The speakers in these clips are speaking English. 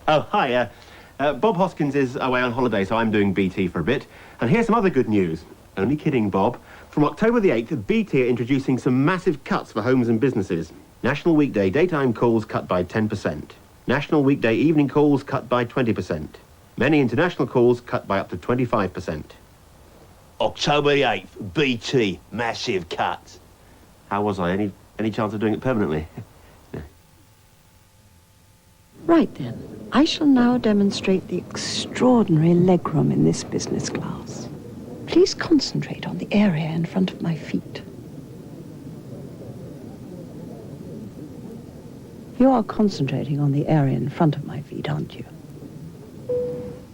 Oh, hi. Bob Hoskins is away on holiday, so I'm doing BT for a bit. And here's some other good news. Only kidding, Bob. From October the 8th, BT are introducing some massive cuts for homes and businesses. National weekday daytime calls cut by 10%. National weekday evening calls cut by 20%. Many international calls cut by up to 25%. October the 8th, BT, massive cuts. How was I? Any chance of doing it permanently? Right then, I shall now demonstrate the extraordinary legroom in this business class. Please concentrate on the area in front of my feet. You are concentrating on the area in front of my feet, aren't you?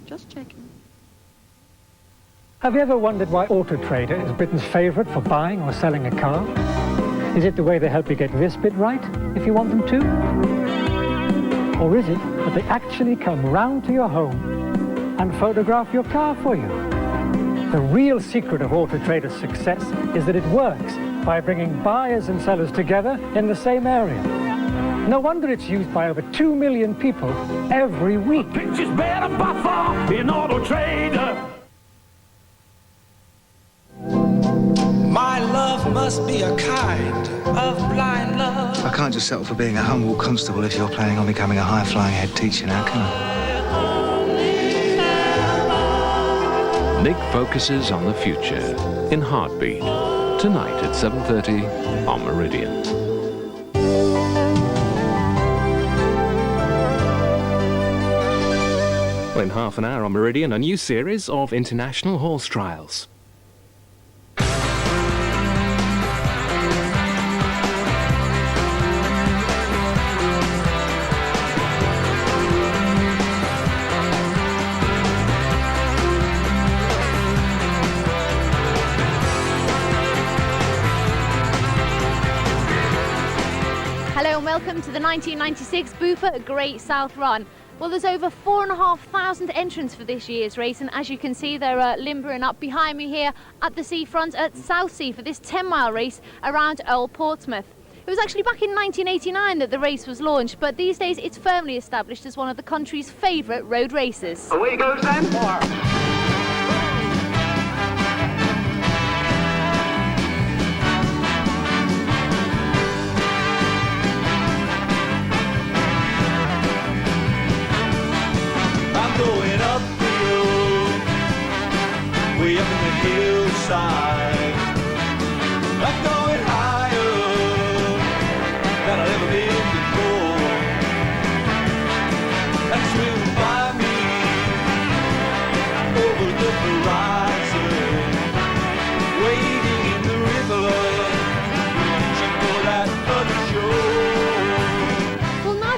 Just checking. Have you ever wondered why Auto Trader is Britain's favourite for buying or selling a car? Is it the way they help you get this bit right, if you want them to? Or is it that they actually come round to your home and photograph your car for you? The real secret of Auto Trader's success is that it works by bringing buyers and sellers together in the same area. No wonder it's used by over 2 million people every week. Picture's better by far in Auto Trader. My love must be a kind of blind love. I can't just settle for being a humble constable if you're planning on becoming a high-flying head teacher now, can I? Nick focuses on the future in Heartbeat, tonight at 7:30 on Meridian. Well, in half an hour on Meridian, a new series of international horse trials. Welcome to the 1996 Bupa Great South Run. Well, there's over 4,500 entrants for this year's race, and as you can see, they're limbering up behind me here at the seafront at Southsea for this 10-mile race around Old Portsmouth. It was actually back in 1989 that the race was launched, but these days it's firmly established as one of the country's favourite road races. Away goes then. Going uphill, way up in the hillside. I'm going higher than I've ever been before. And swim by me over the horizon, wading in the river, reaching for that other shore.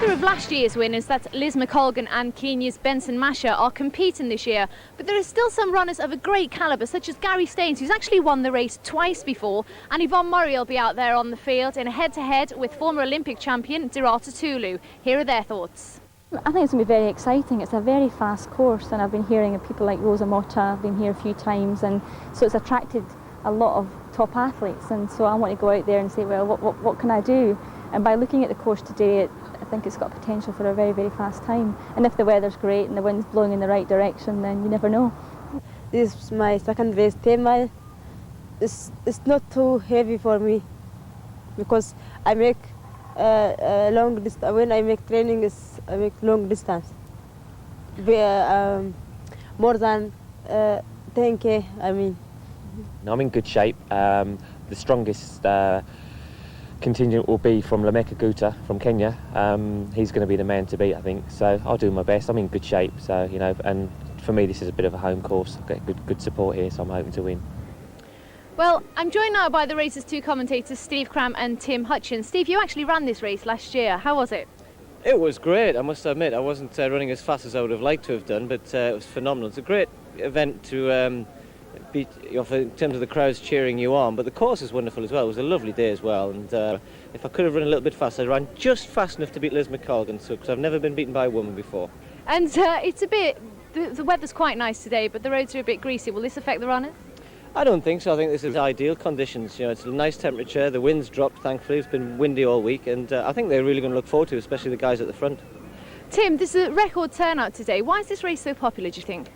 Of last year's winners, that's Liz McColgan and Kenya's Benson Masher, are competing this year, but there are still some runners of a great calibre, such as Gary Staines, who's actually won the race twice before, and Yvonne Murray will be out there on the field in a head-to-head with former Olympic champion Dirata Tulu. Here are their thoughts. I think it's going to be very exciting. It's a very fast course, and I've been hearing of people like Rosa Mota. I've been here a few times, and so it's attracted a lot of top athletes, and so I want to go out there and say, well, what can I do? And by looking at the course today, I think it's got potential for a very, very fast time. And if the weather's great and the wind's blowing in the right direction, then you never know. This is my second race, 10 mile. It's not too heavy for me because I make long distance. When I make training, I make long distance. More than 10K, I mean. I'm in good shape. The strongest contingent will be from Lameka Guta from Kenya. He's going to be the man to beat, I think. So I'll do my best. I'm in good shape. So and for me, this is a bit of a home course. I've got good support here, so I'm hoping to win. Well, I'm joined now by the race's two commentators, Steve Cram and Tim Hutchins. Steve, you actually ran this race last year. How was it? It was great, I must admit. I wasn't running as fast as I would have liked to have done, but it was phenomenal. It's a great event to in terms of the crowds cheering you on, but the course is wonderful as well. It was a lovely day as well, and if I could have run a little bit faster, I ran just fast enough to beat Liz McColgan, because I've never been beaten by a woman before. And it's a bit, the weather's quite nice today, but the roads are a bit greasy. Will this affect the runners? I don't think so. I think this is ideal conditions. You know, it's a nice temperature. The wind's dropped, thankfully. It's been windy all week, and I think they're really going to look forward to it, especially the guys at the front. Tim, this is a record turnout today. Why is this race so popular, do you think?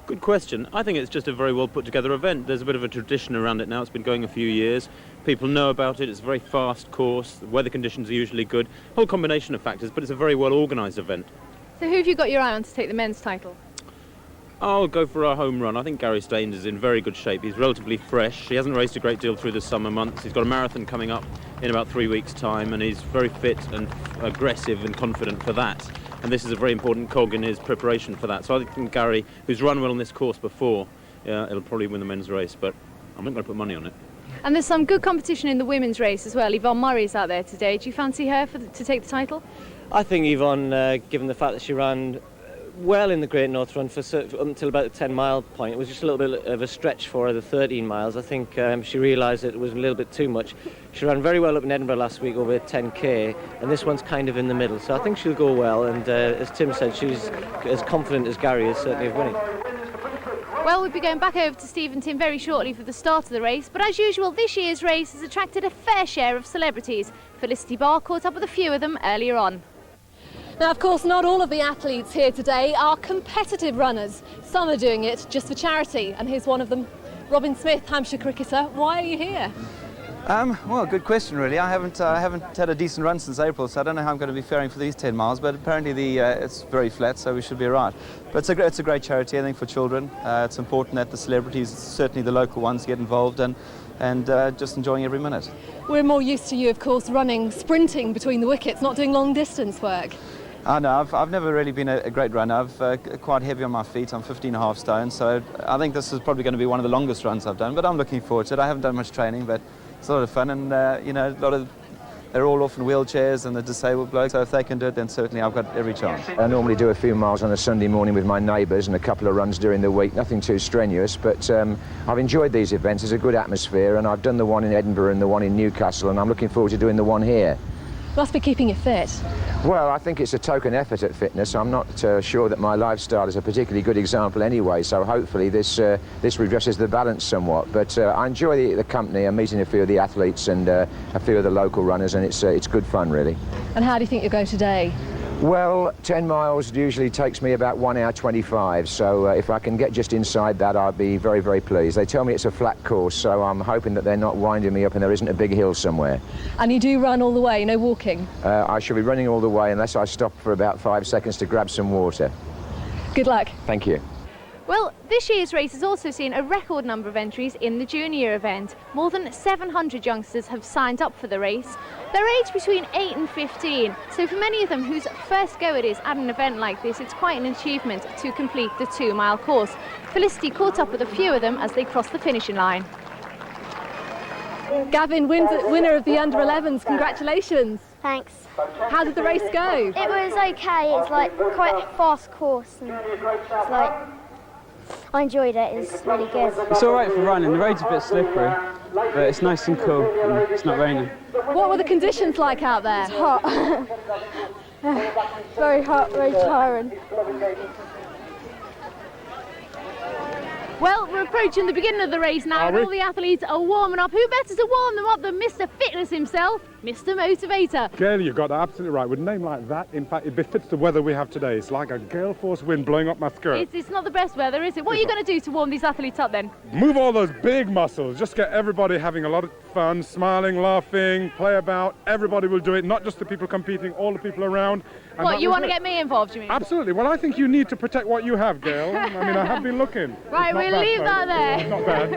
Good question. I think it's just a very well put together event. There's a bit of a tradition around it now. It's been going a few years. People know about it. It's a very fast course. The weather conditions are usually good. Whole combination of factors, but it's a very well organised event. So who have you got your eye on to take the men's title? I'll go for our home run. I think Gary Staines is in very good shape. He's relatively fresh. He hasn't raced a great deal through the summer months. He's got a marathon coming up in about 3 weeks' time, and he's very fit and aggressive and confident for that. And this is a very important cog in his preparation for that. So I think Gary, who's run well on this course before, it'll probably win the men's race, but I'm not going to put money on it. And there's some good competition in the women's race as well. Yvonne Murray's out there today. Do you fancy her to take the title? I think Yvonne, given the fact that she ran well in the Great North Run until about the 10-mile point, it was just a little bit of a stretch for her, the 13 miles. I think she realised that it was a little bit too much. She ran very well up in Edinburgh last week over 10k, and this one's kind of in the middle. So I think she'll go well, and as Tim said, she's as confident as Gary is certainly of winning. Well, we'll be going back over to Steve and Tim very shortly for the start of the race, but as usual, this year's race has attracted a fair share of celebrities. Felicity Barr caught up with a few of them earlier on. Now, of course, not all of the athletes here today are competitive runners. Some are doing it just for charity, and here's one of them. Robin Smith, Hampshire cricketer. Why are you here? Well, good question, really. I haven't had a decent run since April, so I don't know how I'm going to be faring for these 10 miles, but apparently it's very flat, so we should be all right. But it's a great charity, I think, for children. It's important that the celebrities, certainly the local ones, get involved and just enjoying every minute. We're more used to you, of course, running, sprinting between the wickets, not doing long-distance work. No, I've never really been a great runner. I'm quite heavy on my feet. I'm 15.5 stone, so I think this is probably going to be one of the longest runs I've done, but I'm looking forward to it. I haven't done much training, but it's a lot of fun, and they're all off in wheelchairs and the disabled blokes, so if they can do it, then certainly I've got every chance. I normally do a few miles on a Sunday morning with my neighbours and a couple of runs during the week, nothing too strenuous, but I've enjoyed these events. There's a good atmosphere, and I've done the one in Edinburgh and the one in Newcastle, and I'm looking forward to doing the one here. Must be keeping you fit. Well, I think it's a token effort at fitness. I'm not sure that my lifestyle is a particularly good example anyway, so hopefully this redresses the balance somewhat. But I enjoy the company. I'm meeting a few of the athletes and a few of the local runners, and it's good fun, really. And how do you think you'll go today? Well, 10 miles usually takes me about 1 hour 25, so if I can get just inside that, I'll be very, very pleased. They tell me it's a flat course, so I'm hoping that they're not winding me up and there isn't a big hill somewhere. And you do run all the way, no walking? I shall be running all the way unless I stop for about 5 seconds to grab some water. Good luck. Thank you. Well, this year's race has also seen a record number of entries in the junior event. More than 700 youngsters have signed up for the race. They're aged between 8 and 15, so for many of them whose first go it is at an event like this, it's quite an achievement to complete the 2-mile course. Felicity caught up with a few of them as they crossed the finishing line. Gavin, winner of the under-11s, congratulations. Thanks. How did the race go? It was okay. It's like quite a fast course, and it's like I enjoyed it. It's really good. It's all right for running. The road's a bit slippery, but it's nice and cool, and it's not raining. What were the conditions like out there? It's hot. Very hot, very tiring. Well, we're approaching the beginning of the race now, and all the athletes are warming up. Who better to warm them up than Mr. Fitness himself, Mr. Motivator? Gail, you've got that absolutely right. With a name like that, in fact, it befits the weather we have today. It's like a gale force wind blowing up my skirt. It's not the best weather, is it? What are you going to do to warm these athletes up then? Move all those big muscles. Just get everybody having a lot of fun, smiling, laughing, play about. Everybody will do it, not just the people competing, all the people around. What, you want to get me involved, you mean? Absolutely. Well, I think you need to protect what you have, Gail. I mean, I have been looking. Right, we'll leave that there. It's not bad.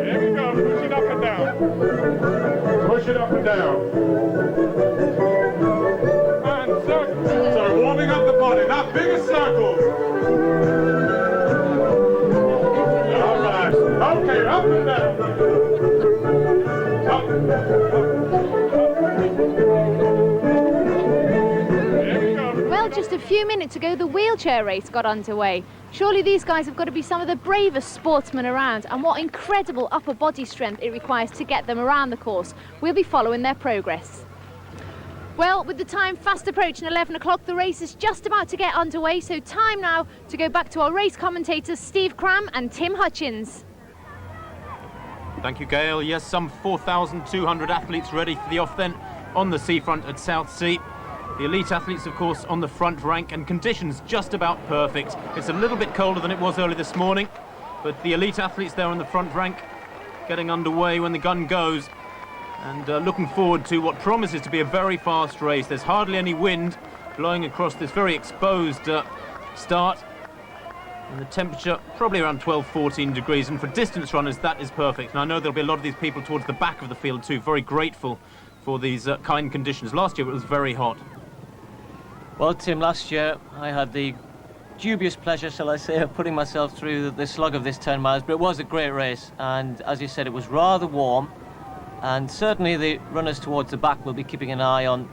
Here we go. Push it up and down. Push it up and down. And circles. So warming up the body, not bigger circles. All right. Okay, up and down. Well, just a few minutes ago, the wheelchair race got underway. Surely these guys have got to be some of the bravest sportsmen around, and what incredible upper body strength it requires to get them around the course. We'll be following their progress. Well, with the time fast approaching 11 o'clock, the race is just about to get underway, so time now to go back to our race commentators Steve Cram and Tim Hutchins. Thank you, Gail. Yes, some 4,200 athletes ready for the off then on the seafront at Southsea. The elite athletes, of course, on the front rank, and conditions just about perfect. It's a little bit colder than it was early this morning, but the elite athletes there on the front rank getting underway when the gun goes, and looking forward to what promises to be a very fast race. There's hardly any wind blowing across this very exposed start, and the temperature probably around 12-14 degrees, and for distance runners that is perfect. And I know there'll be a lot of these people towards the back of the field too, very grateful for these kind conditions. Last year it was very hot. Well, Tim, last year I had the dubious pleasure, shall I say, of putting myself through the slug of this 10 miles, but it was a great race, and as you said, it was rather warm, and certainly the runners towards the back will be keeping an eye on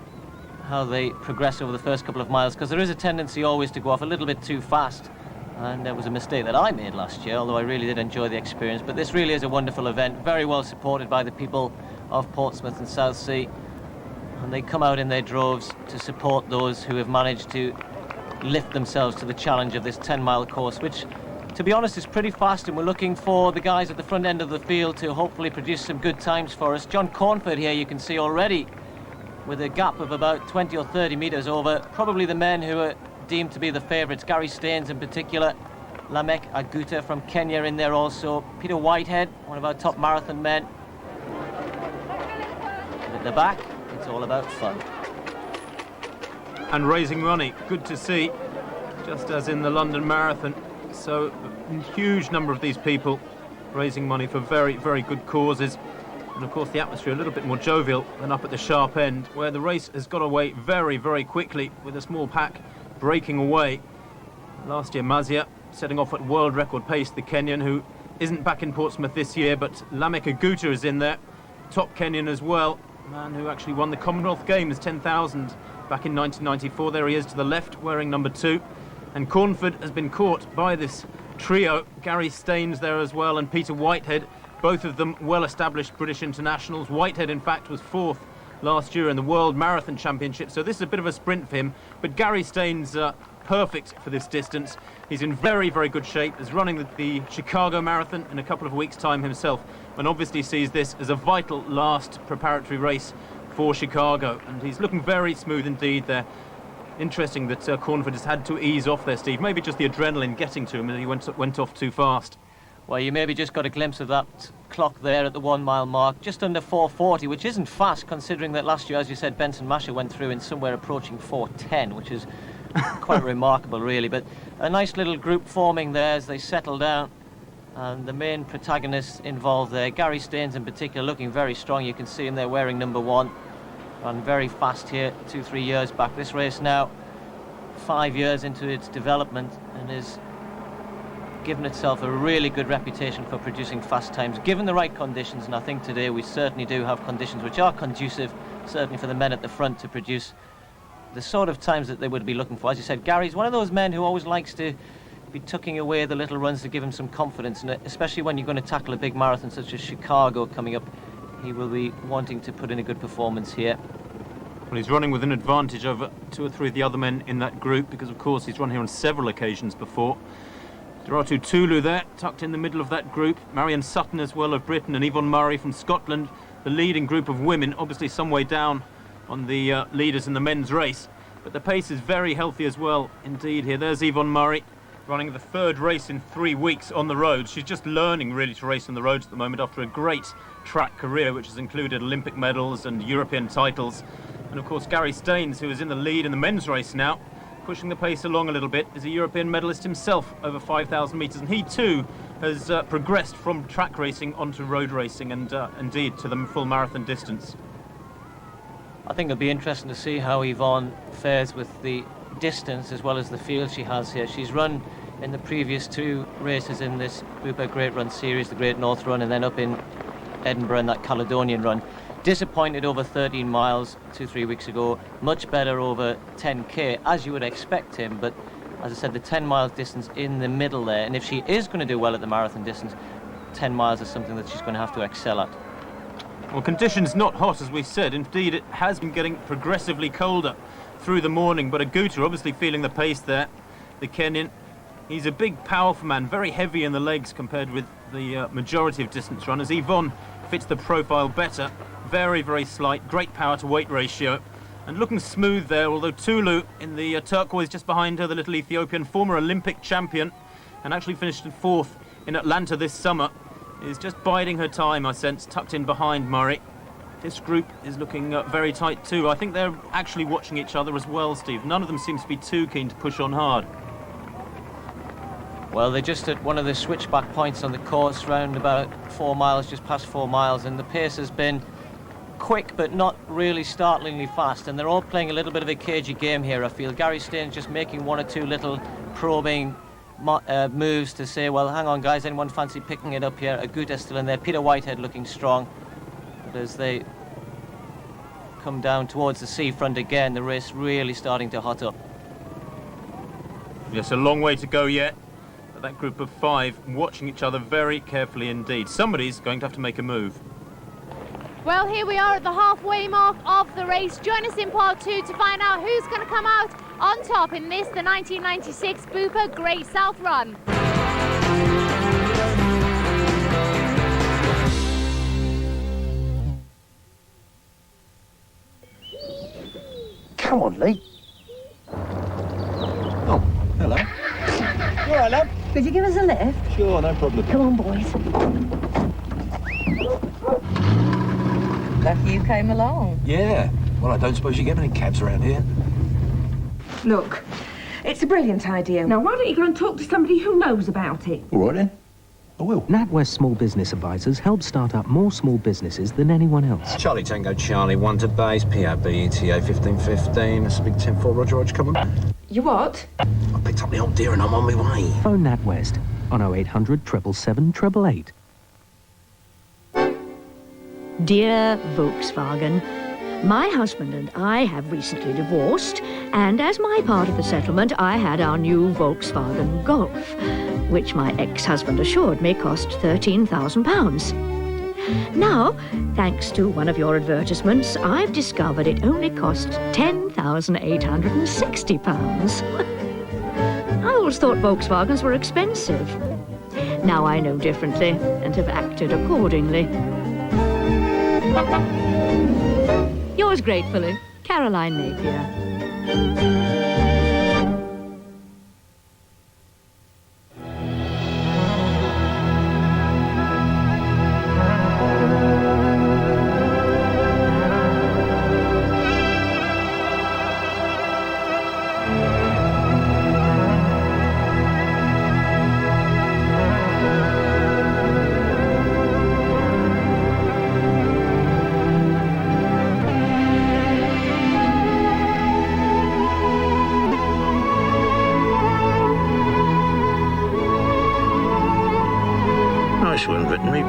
how they progress over the first couple of miles, because there is a tendency always to go off a little bit too fast, and there was a mistake that I made last year, although I really did enjoy the experience. But this really is a wonderful event, very well supported by the people of Portsmouth and Southsea, and they come out in their droves to support those who have managed to lift themselves to the challenge of this 10-mile course, which, to be honest, is pretty fast, and we're looking for the guys at the front end of the field to hopefully produce some good times for us. John Cornford here, you can see already, with a gap of about 20 or 30 metres over probably the men who are deemed to be the favourites. Gary Staines in particular, Lamek Aguta from Kenya in there also, Peter Whitehead, one of our top marathon men. And at the back, it's all about fun. And raising money, good to see, just as in the London Marathon. So a huge number of these people raising money for very, very good causes. And of course the atmosphere a little bit more jovial than up at the sharp end, where the race has got away very, very quickly, with a small pack breaking away. Last year Mazia setting off at world record pace, the Kenyan, who isn't back in Portsmouth this year, but Lamek Aguta is in there, top Kenyan as well, man who actually won the Commonwealth Games 10,000 back in 1994. There he is to the left, wearing number 2. And Cornford has been caught by this trio, Gary Staines there as well, and Peter Whitehead, both of them well-established British internationals. Whitehead, in fact, was 4th last year in the World Marathon Championship, so this is a bit of a sprint for him. But Gary Staines, perfect for this distance. He's in very, very good shape. He's running the Chicago Marathon in a couple of weeks' time himself, and obviously sees this as a vital last preparatory race for Chicago. And he's looking very smooth indeed there. Interesting that Cornford has had to ease off there, Steve. Maybe just the adrenaline getting to him, and he went off too fast. Well, you maybe just got a glimpse of that clock there at the 1 mile mark, just under 4:40, which isn't fast considering that last year, as you said, Benson Masher went through in somewhere approaching 4:10, which is quite remarkable really. But a nice little group forming there as they settle down, and the main protagonists involved there, Gary Staines in particular, looking very strong. You can see him there wearing number 1, ran very fast here 2-3 years back. This race now 5 years into its development and is given itself a really good reputation for producing fast times, given the right conditions. And I think today we certainly do have conditions which are conducive, certainly for the men at the front, to produce the sort of times that they would be looking for. As you said, Gary's one of those men who always likes to be tucking away the little runs to give him some confidence, and especially when you're going to tackle a big marathon such as Chicago coming up, he will be wanting to put in a good performance here. Well, he's running with an advantage over 2 or 3 of the other men in that group, because of course he's run here on several occasions before. Doratu Tulu there, tucked in the middle of that group. Marion Sutton as well of Britain, and Yvonne Murray from Scotland. The leading group of women, obviously some way down on the leaders in the men's race. But the pace is very healthy as well, indeed here. There's Yvonne Murray, running the 3rd race in 3 weeks on the road. She's just learning really to race on the roads at the moment after a great track career, which has included Olympic medals and European titles. And of course Gary Staines, who is in the lead in the men's race now, pushing the pace along a little bit, is a European medalist himself over 5,000 metres, and he too has progressed from track racing onto road racing, and indeed to the full marathon distance. I think it'll be interesting to see how Yvonne fares with the distance as well as the field she has here. She's run in the previous 2 races in this Bupa Great Run series, the Great North Run, and then up in Edinburgh in that Caledonian Run. Disappointed over 13 miles 2-3 weeks ago, much better over 10k, as you would expect him, but as I said, the 10 miles distance in the middle there, and if she is going to do well at the marathon distance, 10 miles is something that she's going to have to excel at. Well, conditions not hot, as we said. Indeed, it has been getting progressively colder through the morning, but Aguta obviously feeling the pace there, the Kenyan, He's a big, powerful man, very heavy in the legs compared with the majority of distance runners. Yvonne fits the profile better. Very, very slight, great power to weight ratio. And looking smooth there, although Tulu in the turquoise just behind her, the little Ethiopian, former Olympic champion, and actually finished in 4th in Atlanta this summer, is just biding her time, I sense, tucked in behind Murray. This group is looking very tight too. I think they're actually watching each other as well, Steve. None of them seems to be too keen to push on hard. Well, they're just at one of the switchback points on the course, round about 4 miles, just past 4 miles, and the pace has been quick but not really startlingly fast, and they're all playing a little bit of a cagey game here, I feel. Gary Staines just making 1 or 2 little probing moves to say, well, hang on guys, anyone fancy picking it up here? Aguta's still in there, Peter Whitehead looking strong, but as they come down towards the seafront again, the race really starting to hot up. Yes, a long way to go yet, but that group of 5 watching each other very carefully indeed. Somebody's going to have to make a move. Well, here we are at the halfway mark of the race. Join us in part 2 to find out who's going to come out on top in this, the 1996 Bupa Great South Run. Come on, Lee. Oh, hello. You all right, love? Could you give us a lift? Sure, no problem. Come on, boys. Lucky you came along. Yeah. Well, I don't suppose you get many cabs around here. Look, it's a brilliant idea. Now, why don't you go and talk to somebody who knows about it? All right, then. I will. NatWest Small Business Advisors help start up more small businesses than anyone else. Charlie Tango Charlie, 1 to base, POB, ETA 1515. That's a big 10-4, Roger, come on. You what? I picked up the old deer and I'm on my way. Phone NatWest on 0800 777 888. Dear Volkswagen, my husband and I have recently divorced, and as my part of the settlement, I had our new Volkswagen Golf, which my ex-husband assured me cost £13,000. Now, thanks to one of your advertisements, I've discovered it only cost £10,860. I always thought Volkswagens were expensive. Now I know differently and have acted accordingly. Yours gratefully, Caroline Napier. Nice one, Brittany.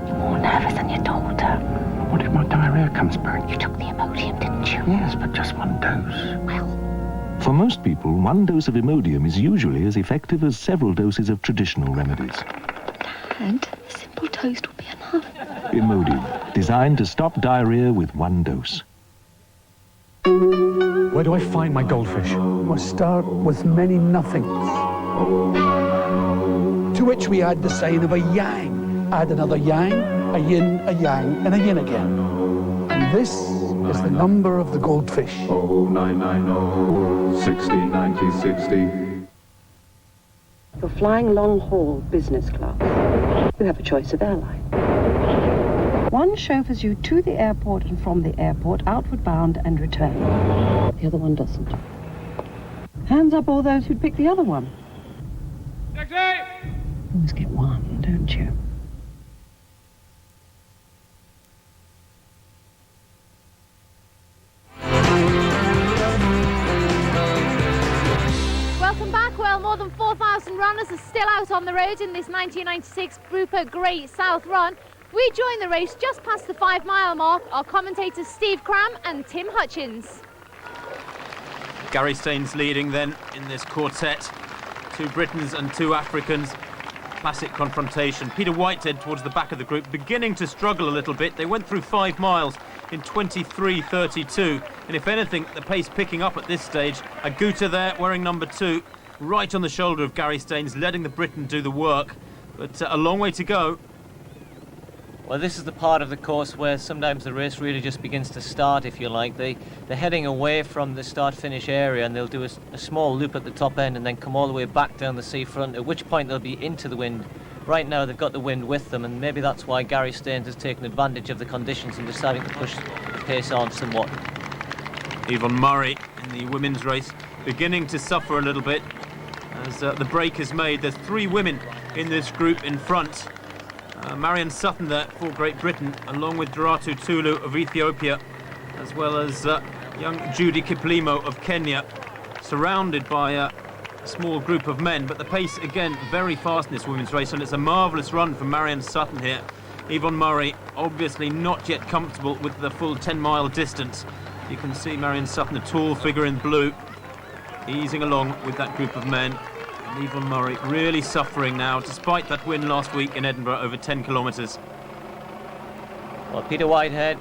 You're more nervous than your daughter. What if my diarrhea comes back? You took the Imodium, didn't you? Yes, but just 1 dose. Well, for most people, 1 dose of Imodium is usually as effective as several doses of traditional remedies. Dad, a simple toast will be enough. Imodium, designed to stop diarrhea with 1 dose. Where do I find my goldfish? Must start with many nothings. To which we add the sign of a yang. Add another yang, a yin, a yang, and a yin again. And this is the number of the goldfish. 0990 60 90 60. You're flying long-haul business class. You have a choice of airline. One chauffeurs you to the airport and from the airport, outward bound and return. The other one doesn't. Hands up all those who'd pick the other one. Taxi! Always get one, don't you? Welcome back. Well, more than 4,000 runners are still out on the road in this 1996 Bupa Great South Run. We join the race just past the 5-mile mark. Our commentators Steve Cram and Tim Hutchins. Gary Staines leading then in this quartet. 2 Britons and 2 Africans. classic confrontation. Peter Whitehead towards the back of the group, beginning to struggle a little bit. They went through 5 miles in 23:32, and if anything, the pace picking up at this stage. Aguta there, wearing number 2, right on the shoulder of Gary Staines, letting the Briton do the work, but a long way to go. Well, this is the part of the course where sometimes the race really just begins to start, if you like. They're heading away from the start-finish area, and they'll do a small loop at the top end and then come all the way back down the seafront, at which point they'll be into the wind. Right now they've got the wind with them, and maybe that's why Gary Staines has taken advantage of the conditions and deciding to push the pace on somewhat. Yvonne Murray in the women's race beginning to suffer a little bit as the break is made. There's 3 women in this group in front. Marianne Sutton there for Great Britain, along with Duratu Tulu of Ethiopia, as well as young Judy Kiplimo of Kenya, surrounded by a small group of men. But the pace, again, very fast in this women's race, and it's a marvellous run from Marianne Sutton here. Yvonne Murray, obviously not yet comfortable with the full 10-mile distance. You can see Marianne Sutton, a tall figure in blue, easing along with that group of men. Yvonne Murray really suffering now, despite that win last week in Edinburgh over 10 kilometres. Well, Peter Whitehead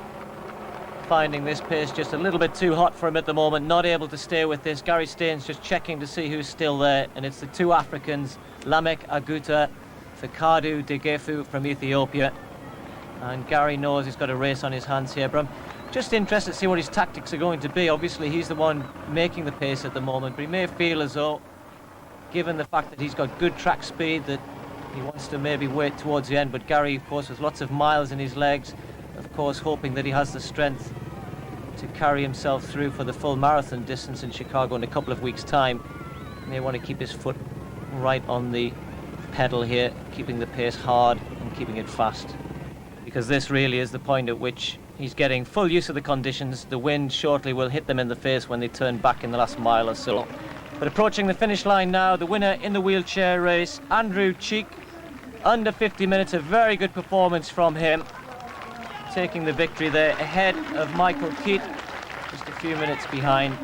finding this pace just a little bit too hot for him at the moment, not able to stay with this. Gary Staines just checking to see who's still there, and it's the 2 Africans, Lamek Aguta, Fikadu Degefu from Ethiopia. And Gary knows he's got a race on his hands here, but I'm just interested to see what his tactics are going to be. Obviously, he's the one making the pace at the moment, but he may feel as though, given the fact that he's got good track speed, that he wants to maybe wait towards the end. But Gary, of course, has lots of miles in his legs, of course hoping that he has the strength to carry himself through for the full marathon distance in Chicago in a couple of weeks' time. He may want to keep his foot right on the pedal here, keeping the pace hard and keeping it fast, because this really is the point at which he's getting full use of the conditions. The wind shortly will hit them in the face when they turn back in the last mile or so. But approaching the finish line now, the winner in the wheelchair race, Andrew Cheek, under 50 minutes, a very good performance from him, taking the victory there ahead of Michael Keat, just a few minutes behind.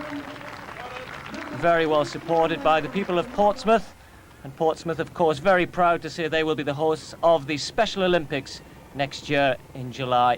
Very well supported by the people of Portsmouth, and Portsmouth, of course, very proud to say they will be the hosts of the Special Olympics next year in July.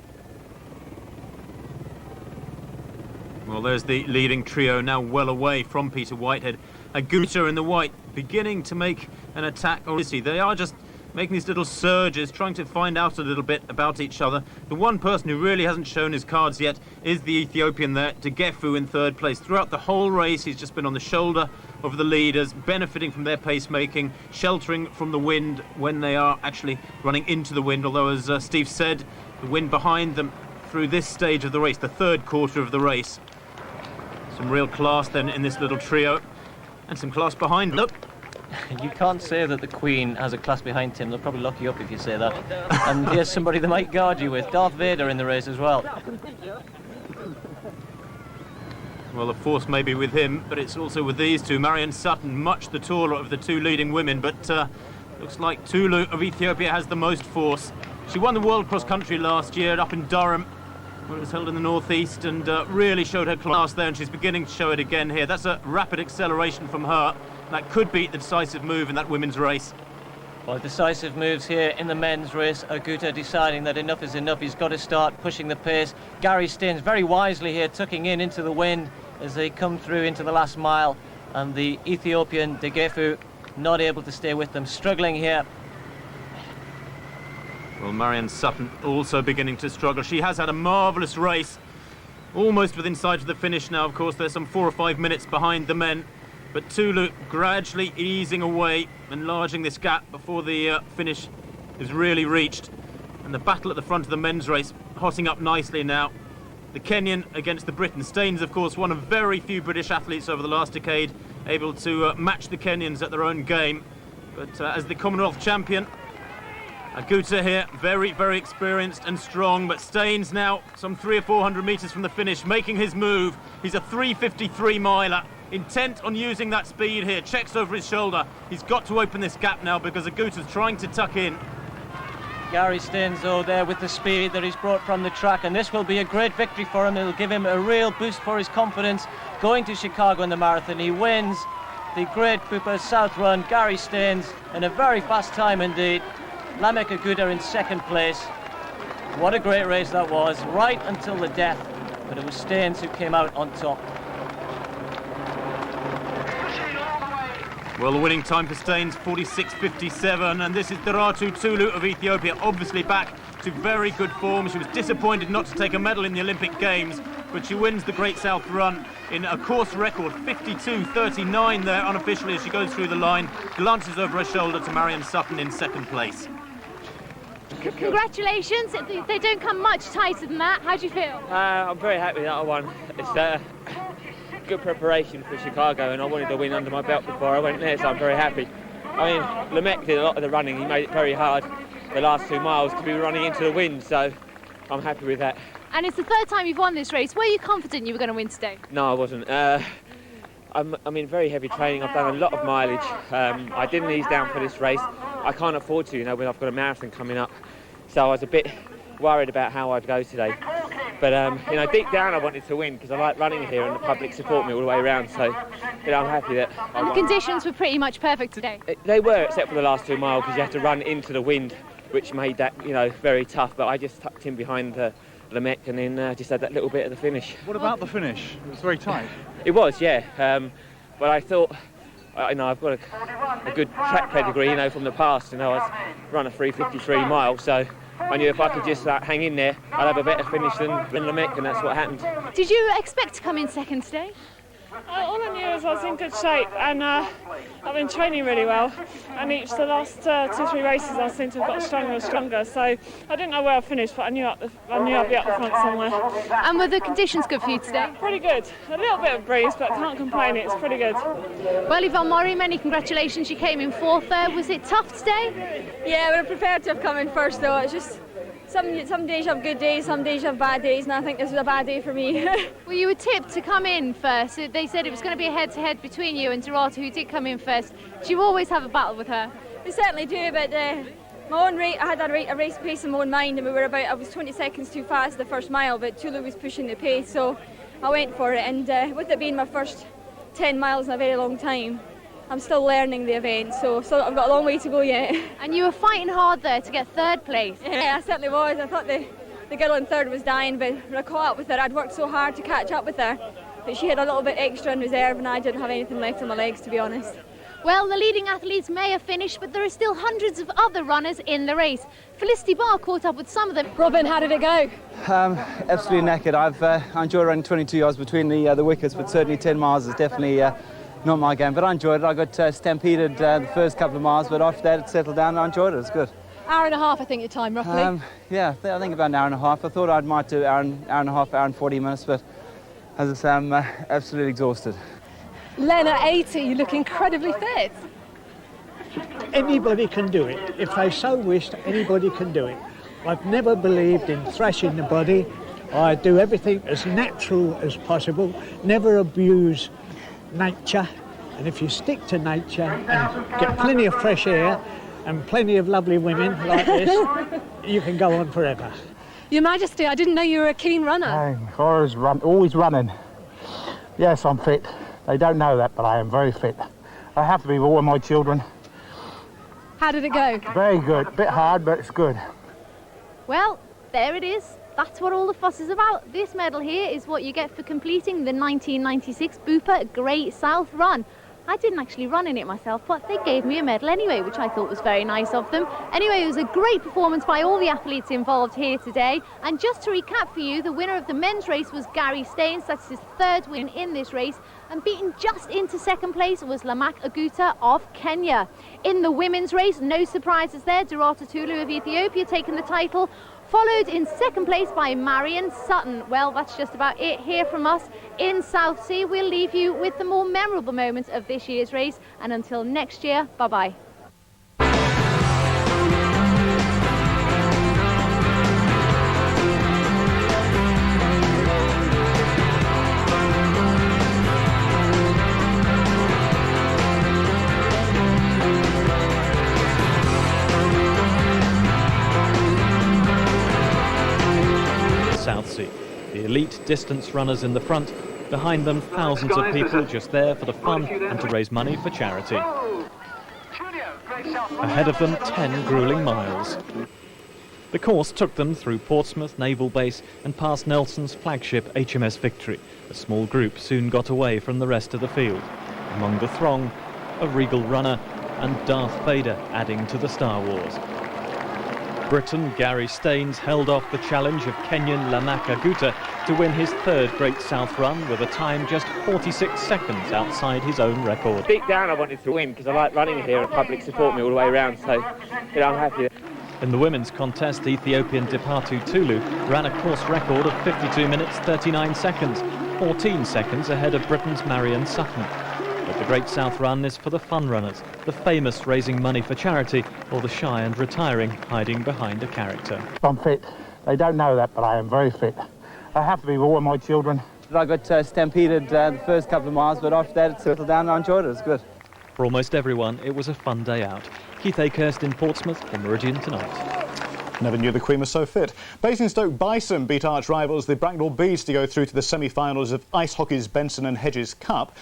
Well, there's the leading trio now well away from Peter Whitehead. Aguta in the white beginning to make an attack. Or is he? They are just making these little surges, trying to find out a little bit about each other. The one person who really hasn't shown his cards yet is the Ethiopian there, Degefu, in 3rd place. Throughout the whole race, he's just been on the shoulder of the leaders, benefiting from their pacemaking, sheltering from the wind when they are actually running into the wind. Although, as Steve said, the wind behind them through this stage of the race, the 3rd quarter of the race. Some real class then in this little trio, and some class behind. Look, you can't say that the Queen has a class behind him. They'll probably lock you up if you say that. And here's somebody they might guard you with. Darth Vader in the race as well. Well, the force may be with him, but it's also with these two. Marianne Sutton, much the taller of the 2 leading women, but looks like Tulu of Ethiopia has the most force. She won the World Cross Country last year up in Durham, where it was held in the northeast, and really showed her class there, and she's beginning to show it again here. That's a rapid acceleration from her. That could be the decisive move in that women's race. Well, decisive moves here in the men's race. Aguta deciding that enough is enough. He's got to start pushing the pace. Gary Staines very wisely here, tucking into the wind as they come through into the last mile. And the Ethiopian Degefu not able to stay with them, struggling here. Well, Marianne Sutton also beginning to struggle. She has had a marvellous race, almost within sight of the finish now. Of course, there's some 4 or 5 minutes behind the men, but Tulu gradually easing away, enlarging this gap before the finish is really reached. And the battle at the front of the men's race hotting up nicely now. The Kenyan against the Briton. Staines, of course, one of very few British athletes over the last decade able to match the Kenyans at their own game. But as the Commonwealth champion, Aguta here, very, very experienced and strong, but Staines now some 300 or 400 metres from the finish, making his move. He's a 3:53 miler, intent on using that speed here, checks over his shoulder. He's got to open this gap now because Aguta's trying to tuck in. Gary Staines, though, there with the speed that he's brought from the track, and this will be a great victory for him. It'll give him a real boost for his confidence going to Chicago in the marathon. He wins the great Bupa South Run, Gary Staines, in a very fast time indeed. Lamek Aguda in second place. What a great race that was, right until the death, but it was Staines who came out on top. Well, the winning time for Staines, 46.57, and this is Darato Tulu of Ethiopia, obviously back to very good form. She was disappointed not to take a medal in the Olympic Games, but she wins the Great South Run in a course record, 52.39 there unofficially as she goes through the line, glances over her shoulder to Marion Sutton in second place. Congratulations. They don't come much tighter than that. How do you feel? I'm very happy that I won. It's good preparation for Chicago, and I wanted to win under my belt before I went there, so I'm very happy. I mean, Lamek did a lot of the running. He made it very hard the last 2 miles to be running into the wind, so I'm happy with that. And it's the third time you've won this race. Were you confident you were going to win today? No, I wasn't. I'm in very heavy training. I've done a lot of mileage. I didn't ease down for this race. I can't afford to, when I've got a marathon coming up. So I was a bit worried about how I'd go today. But, deep down I wanted to win because I like running here and the public support me all the way around. So, I'm happy that I won. The conditions were pretty much perfect today. They were, except for the last 2 miles because you had to run into the wind, which made that, very tough. But I just tucked in behind the Lamek and then just had that little bit at the finish. What about the finish? It was very tight. It was, yeah. But I thought, I've got a good track pedigree, from the past. I've run a 3:53 mile, so I knew if I could just hang in there, I'd have a better finish than Lamek, and that's what happened. Did you expect to come in second today? All I knew is I was in good shape, and I've been training really well. And the last 2-3 races, I seem to have got stronger and stronger. So I didn't know where I finished, but I knew I'd be up the front somewhere. And were the conditions good for you today? Pretty good. A little bit of breeze, but can't complain. It's pretty good. Well, Yvonne Murray, many congratulations. You came in fourth there. Was it tough today? Yeah, I would have preferred to have come in first, though. It's just some days you have good days, some days you have bad days, and I think this was a bad day for me. Well, you were tipped to come in first. They said it was going to be a head-to-head between you and Darato, who did come in first. Do you always have a battle with her? We certainly do, but my own rate, I had a race pace in my own mind, and I was 20 seconds too fast the first mile, but Tulu was pushing the pace, so I went for it. And with it being my first 10 miles in a very long time, I'm still learning the event, so I've got a long way to go yet. And you were fighting hard there to get third place. Yeah, I certainly was. I thought the girl in third was dying, but when I caught up with her, I'd worked so hard to catch up with her, but she had a little bit extra in reserve, and I didn't have anything left on my legs, to be honest. Well, the leading athletes may have finished, but there are still hundreds of other runners in the race. Felicity Barr caught up with some of them. Robin, how did it go? Absolutely knackered. I enjoyed running 22 yards between the wickets, but certainly 10 miles is definitely not my game. But I enjoyed it. I got stampeded the first couple of miles, but after that it settled down and I enjoyed it. It was good. Hour and a half, I think, your time, roughly. Yeah, I think about an hour and a half. I thought I might do hour and a half, hour and 40 minutes, but as I say, I'm absolutely exhausted. Lena, 80, you look incredibly fit. Anybody can do it. If they so wished, anybody can do it. I've never believed in thrashing the body. I do everything as natural as possible, never abuse nature. And if you stick to nature and get plenty of fresh air and plenty of lovely women like this, you can go on forever. Your Majesty, I didn't know you were a keen runner. I'm always running. Yes, I'm fit. They don't know that, but I am very fit. I have to be with all my children. How did it go? Very good. A bit hard, but it's good. Well, there it is. That's what all the fuss is about. This medal here is what you get for completing the 1996 Bupa Great South Run. I didn't actually run in it myself, but they gave me a medal anyway, which I thought was very nice of them. Anyway, it was a great performance by all the athletes involved here today. And just to recap for you, the winner of the men's race was Gary Staines. That's his third win in this race. And beaten just into second place was Lamek Aguta of Kenya. In the women's race, no surprises there. Darato Tulu of Ethiopia taking the title, followed in second place by Marion Sutton. Well, that's just about it here from us in Southsea. We'll leave you with the more memorable moments of this year's race. And until next year, bye-bye. Southsea. The elite distance runners in the front, Behind them, thousands of people just there for the fun and to raise money for charity. Ahead of them, 10 gruelling miles. The course took them through Portsmouth Naval Base and past Nelson's flagship HMS Victory. A small group soon got away from the rest of the field. Among the throng, a regal runner and Darth Vader adding to the Star Wars. Briton Gary Staines held off the challenge of Kenyan Lamaka Guta to win his third Great South Run with a time just 46 seconds outside his own record. Deep down I wanted to win because I like running here and public support me all the way around, so I'm happy. In the women's contest, Ethiopian Dipatu Tulu ran a course record of 52 minutes 39 seconds, 14 seconds ahead of Britain's Marion Sutton. But the Great South Run is for the fun runners, the famous raising money for charity, or the shy and retiring hiding behind a character. I'm fit. They don't know that, but I am very fit. I have to be with all my children. I got stampeded the first couple of miles, but after that it settled down and I enjoyed it. It was good. For almost everyone, it was a fun day out. Keith Akehurst in Portsmouth for Meridian Tonight. Never knew the Queen was so fit. Basingstoke Bison beat arch rivals the Bracknell Bees to go through to the semi-finals of ice hockey's Benson and Hedges Cup.